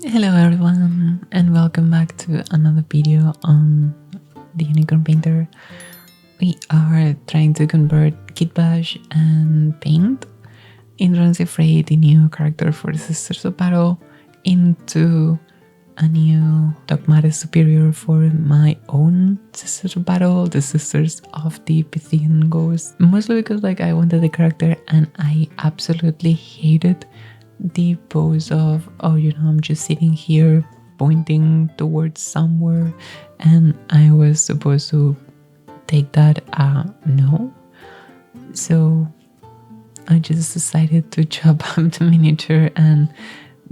Hello everyone and welcome back to another video on the Unicorn Painter. We are trying to convert Kitbash and Paint in Transit Fray, the new character for the Sisters of Battle, into a new dogmatic superior for my own Sisters of Battle, the Sisters of the Pythian Ghost. Mostly because I wanted the character and I absolutely hated the pose of, I'm just sitting here pointing towards somewhere and I was supposed to take that no. So I just decided to chop up the miniature and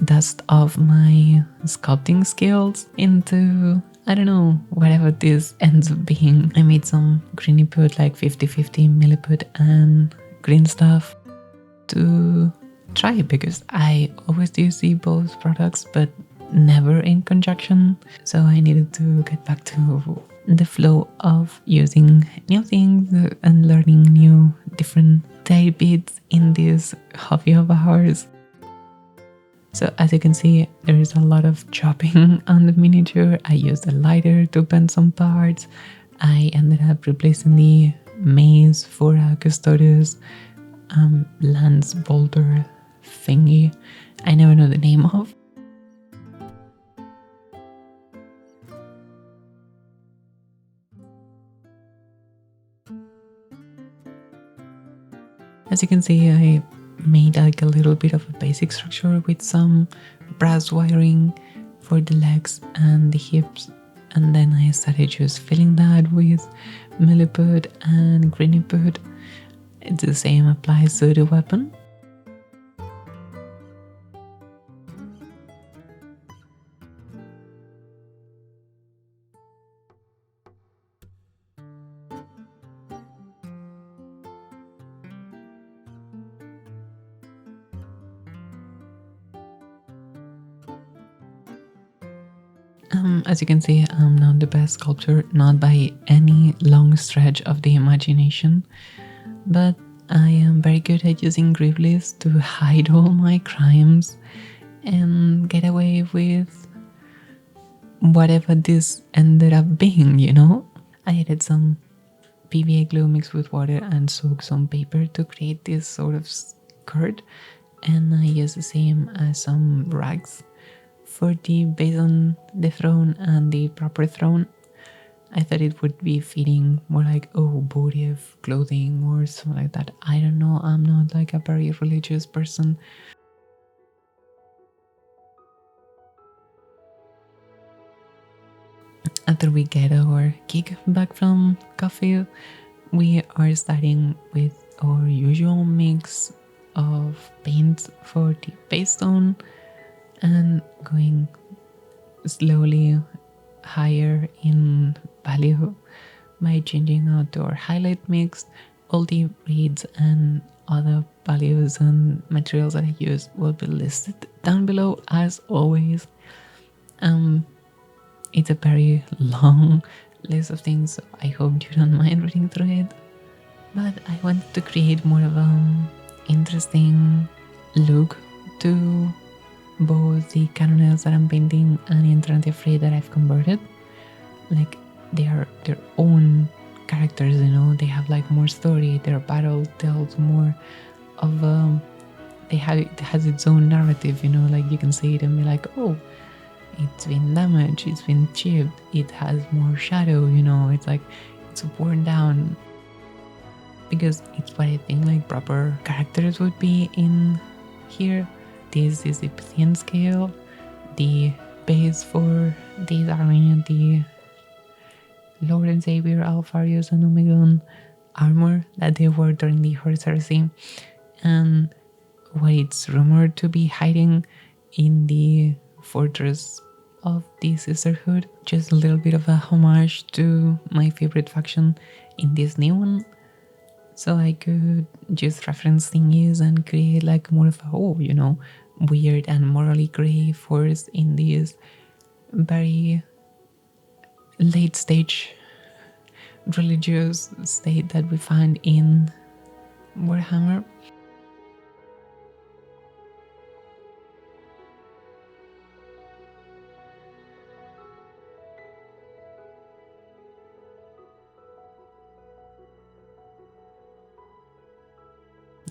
dust off my sculpting skills into, I don't know, whatever this ends up being. I made some greeny put, like 50-50 milliput and green stuff to try, because I always do see both products but never in conjunction, so I needed to get back to the flow of using new things and learning new different tidbits in this hobby of ours. So as you can see, there is a lot of chopping on the miniature. I used a lighter to bend some parts. I ended up replacing the maze for a Custodes lance boulder thingy I never know the name of. As you can see, I made like a little bit of a basic structure with some brass wiring for the legs and the hips, and then I started just filling that with milliput and greeny put. The same applies to the weapon. As you can see, I'm not the best sculptor, not by any long stretch of the imagination, but I am very good at using Grievous to hide all my crimes and get away with whatever this ended up being, I added some PVA glue mixed with water and soaked some paper to create this sort of skirt, and I used the same as some rags for the base on the throne and the proper throne. I thought it would be fitting more like, votive clothing or something like that. I don't know, I'm not like a very religious person. After we get our kick back from coffee, we are starting with our usual mix of paints for the base tone and going slowly higher in value by changing out our highlight mix. All the reeds and other values and materials that I use will be listed down below as always. It's a very long list of things, so I hope you don't mind reading through it. But I wanted to create more of an interesting look to both the canonels that I'm painting and the Entrante Fray that I've converted. Like, they are their own characters, they have like more story. Their battle tells more of it has its own narrative, like you can see it and be like, it's been damaged, it's been chipped, it has more shadow, it's like it's worn down, because it's what I think like proper characters would be in here. This is the Pythian scale. The base for these are the Lord and Savior Alpharius and Omegon armor that they wore during the Horde heresy, and what it's rumored to be hiding in the fortress of the Sisterhood. Just a little bit of a homage to my favorite faction in this new one, so I could just reference thingies and create like more of a weird and morally grey force in this very late stage religious state that we find in Warhammer.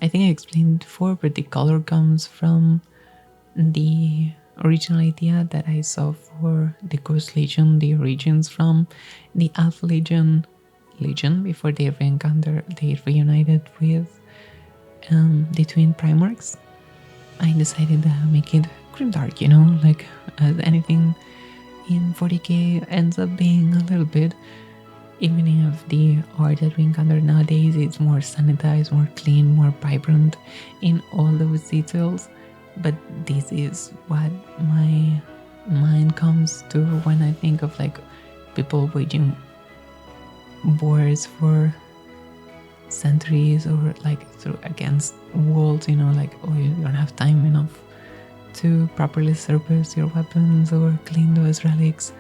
I think I explained before, but the color comes from the original idea that I saw for the Ghost Legion, the origins from the Alpha Legion before they reunited with the twin Primarchs. I decided to make it grimdark, you know, like as anything in 40k ends up being a little bit. Even if the art that we encounter nowadays is more sanitized, more clean, more vibrant in all those details, but this is what my mind comes to when I think of like people waging wars for centuries or like against walls, you know, like, oh, you don't have time enough to properly service your weapons or clean those relics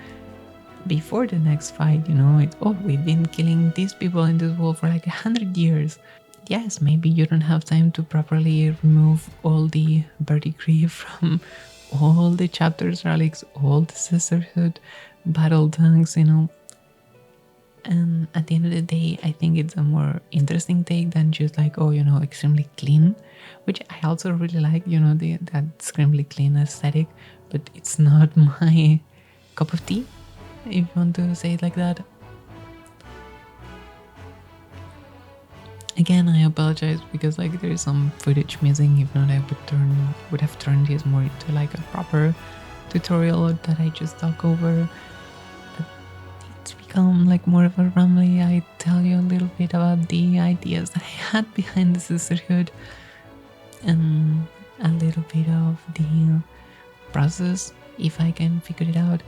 before the next fight, you know. It's, oh, we've been killing these people in this wall for like 100 years. Yes, maybe you don't have time to properly remove all the Verdigris from all the chapters relics, all the sisterhood battle tanks, you know. And at the end of the day, I think it's a more interesting take than just like, oh, you know, extremely clean, which I also really like, you know, that extremely clean aesthetic, but it's not my cup of tea, if you want to say it like that. Again, I apologize because like there is some footage missing. If not, I would have turned this more into like a proper tutorial that I just talk over. But it's become like more of a rambly. I tell you a little bit about the ideas that I had behind the sisterhood and a little bit of the process, if I can figure it out.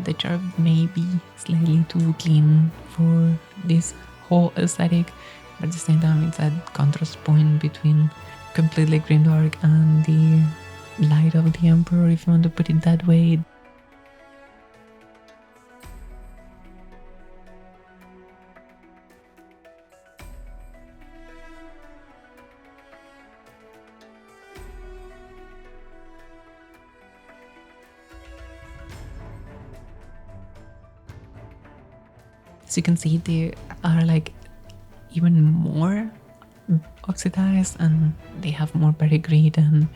The chart may be slightly too clean for this whole aesthetic, but at the same time it's that contrast point between completely grimdark and the light of the Emperor, if you want to put it that way. As you can see, they are like even more oxidized and they have more pedigree than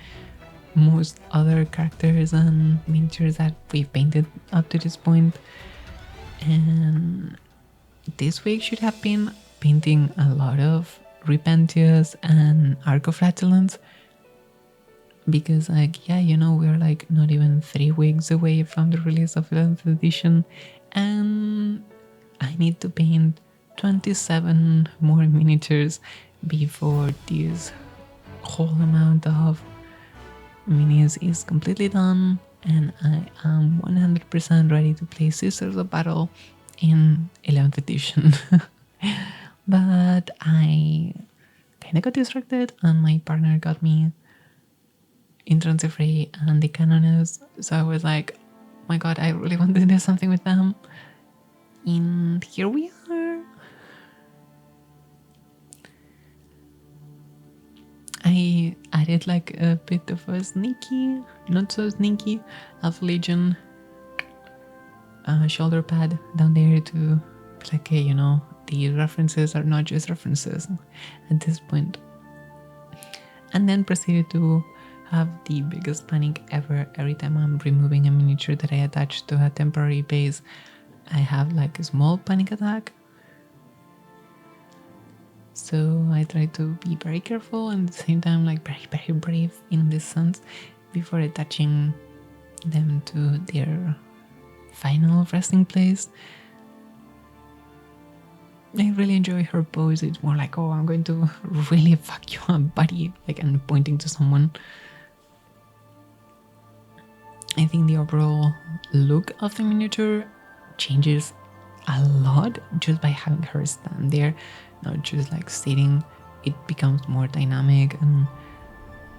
most other characters and miniatures that we've painted up to this point. And this week should have been painting a lot of Repentius and Arc of Flatulence, because like, yeah, you know, we're like not even 3 weeks away from the release of 11th edition, and I need to paint 27 more miniatures before this whole amount of minis is completely done, and I am 100% ready to play Sisters of Battle in 11th edition. But I kind of got distracted and my partner got me in Transifray and the Canoness, so I was like, oh my god, I really want to do something with them. And here we are. I added like a bit of a sneaky, not so sneaky, Alpha Legion shoulder pad down there to like, hey, you know, the references are not just references at this point. And then proceeded to have the biggest panic ever. Every time I'm removing a miniature that I attach to a temporary base, I have like a small panic attack. So I try to be very careful and at the same time like very, very brave in this sense before attaching them to their final resting place. I really enjoy her pose. It's more like, oh, I'm going to really fuck you up, buddy, like, and pointing to someone. I think the overall look of the miniature changes a lot just by having her stand there, not just like sitting. It becomes more dynamic and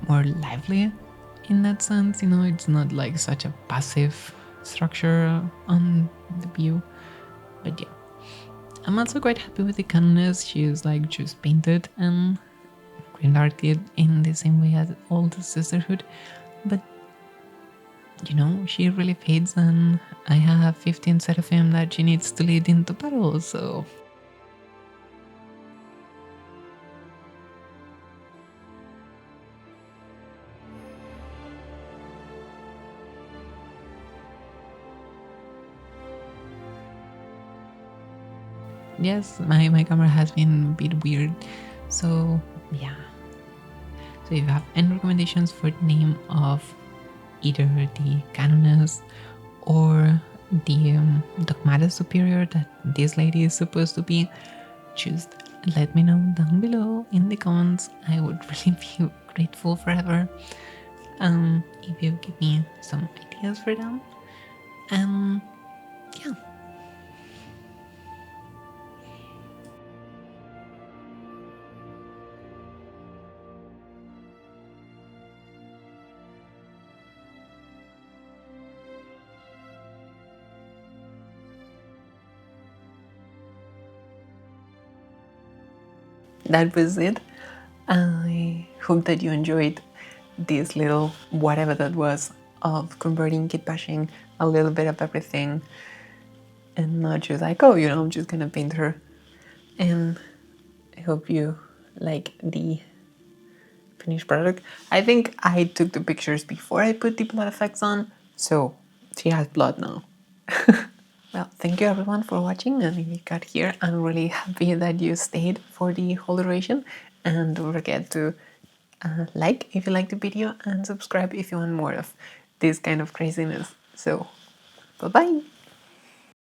more lively in that sense, you know. It's not like such a passive structure on the view. But yeah, I'm also quite happy with the Canoness. She's like just painted and green-darked in the same way as all the Sisterhood, but you know, she really fades and I have 15 Seraphim that she needs to lead into battle, so... Yes, my camera has been a bit weird, so yeah. So if you have any recommendations for the name of either the Canoness or the Dogmata Superior that this lady is supposed to be, just let me know down below in the comments. I would really be grateful forever if you give me some ideas for them. Yeah. That was it. I hope that you enjoyed this little whatever that was of converting, kitbashing, a little bit of everything, and not just like, oh, you know, I'm just gonna paint her. And I hope you like the finished product. I think I took the pictures before I put the blood effects on, so she has blood now. Well, thank you everyone for watching, and if you got here, I'm really happy that you stayed for the whole duration. And don't forget to like if you like the video and subscribe if you want more of this kind of craziness. So, bye bye!